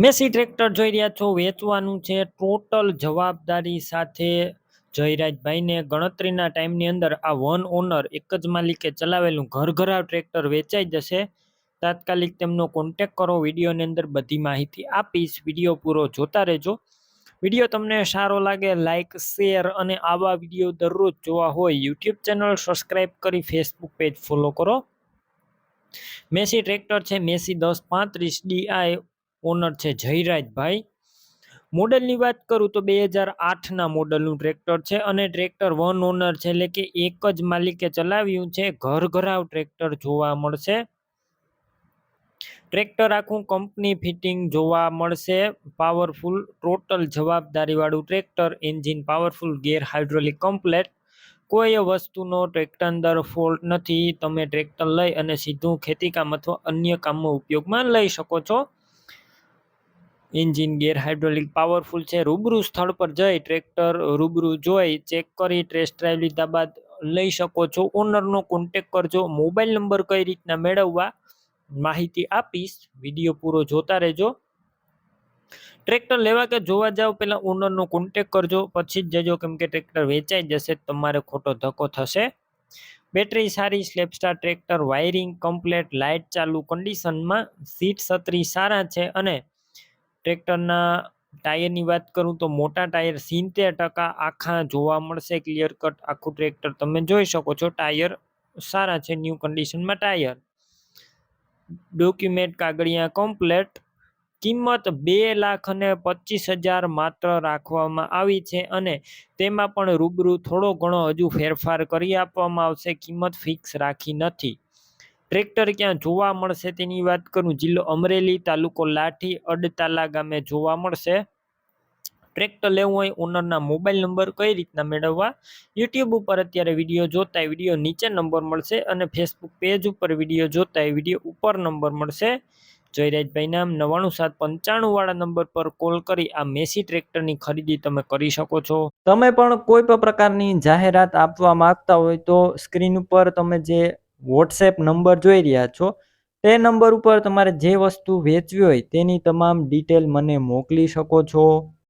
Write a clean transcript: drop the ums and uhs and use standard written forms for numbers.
Massey tractor જોઈ રહ્યા છો, વેચવાનું છે ટોટલ જવાબદારી સાથે. જયરાજભાઈને ગણતરીના ટાઈમની અંદર આ વન ઓનર એક જ માલિકે ચલાવેલું ઘરઘરાવ ટ્રેક્ટર વેચાઈ જશે. તાત્કાલિક તેમનો કોન્ટેક કરો. વિડીયોની અંદર બધી માહિતી આપીશ. વિડીયો પૂરો જોતા રહેજો. વિડીયો તમને સારો લાગે લાઈક, શેર અને આવા વિડીયો દરરોજ જોવા હોય યુટ્યુબ ચેનલ સબસ્ક્રાઈબ કરી ફેસબુક પેજ ફોલો કરો. મેસી ટ્રેક્ટર છે, મેસી 1035 ડીઆઈ. ઓનર છે જયરાજભાઈ. મોડલની વાત કરું તો 2008ના મોડલનું ટ્રેક્ટર છે અને ટ્રેક્ટર વન ઓનર છે, એટલે કે એક જ માલિકે ચલાવ્યું છે. ઘરઘરાવ ટ્રેક્ટર જોવા મળશે. ટ્રેક્ટર આખું કંપની ફિટિંગ જોવા મળશે. પાવરફુલ ટોટલ જવાબદારી વાળું ટ્રેક્ટર. એન્જિન પાવરફુલ, ગેર હાઇડ્રોલિક કમ્પ્લેટ. કોઈ વસ્તુનો ટ્રેક્ટર અંદર ફોલ્ટ નથી. તમે ટ્રેક્ટર લઈ અને સીધું ખેતીકામ અથવા અન્ય કામમાં ઉપયોગમાં લઈ શકો છો. એન્જિન ગેર હાઇડ્રોલિક પાવરફુલ છે. રૂબરૂ સ્થળ પર જઈ ટ્રેક્ટર રૂબરૂ જોઈ ચેક કરી ટેસ્ટ ડ્રાઈવ લીધા બાદ લઈ શકો છો. ઓનરનો કોન્ટેક કરજો. મોબાઈલ નંબર કઈ રીતના મેળવવા માહિતી આપીશ. વિડીયો પૂરો જોતા રહેજો. ટ્રેક્ટર લેવા કે જોવા જાવ પહેલા ઓનરનો કોન્ટેક કરજો, પછી જ જજો, કેમ કે ટ્રેક્ટર વેચાઈ જશે તમારે ખોટો ધક્કો થશે. બેટરી સારી, સ્લેપસ્ટાર ટ્રેક્ટર, વાયરિંગ કમ્પ્લેટ, લાઇટ ચાલુ કન્ડિશનમાં, સીટ છત્રી સારા છે અને ટ્રેક્ટરના ટાયરની વાત કરું તો મોટા ટાયર 70% આખા જોવા મળશે. ક્લિયર કટ આખું ટ્રેક્ટર તમે જોઈ શકો છો. ટાયર સારા છે, ન્યૂ કન્ડિશનમાં ટાયર. ડોક્યુમેન્ટ કાગળિયા કમ્પ્લેટ. કિંમત 2,25,000 માત્ર રાખવામાં આવી છે અને તેમાં પણ રૂબરૂ થોડો ઘણો હજુ ફેરફાર કરી આપવામાં આવશે. કિંમત ફિક્સ રાખી નથી. ટ્રેક્ટર ક્યાં જોવા મળશે તેની વાત કરું, જિલ્લો અમરેલી, તાલુકો લાઠી, અડતાલા ગામે જોવા મળશે. ટ્રેક્ટર લેવું હોય ઓનરના મોબાઈલ નંબર કઈ રીતના મેળવવા, યુટ્યુબ ઉપર અત્યારે વિડીયો જોતા વિડીયો નીચે નંબર મળશે અને ફેસબુક પેજ ઉપર વિડીયો જોતા વિડીયો ઉપર નંબર મળશે. જયરાજભાઈ નામ 99795 વાળા નંબર પર કોલ કરી આ મેસી ટ્રેક્ટરની ખરીદી તમે કરી શકો છો. તમે પણ કોઈ પણ પ્રકારની જાહેરાત આપવા માંગતા હોય તો સ્ક્રીન ઉપર તમે જે વોટ્સએપ નંબર જોઈ રહ્યા છો તે નંબર ઉપર તમારે જે વસ્તુ વેચવી હોય તેની તમામ ડિટેલ મને મોકલી શકો છો.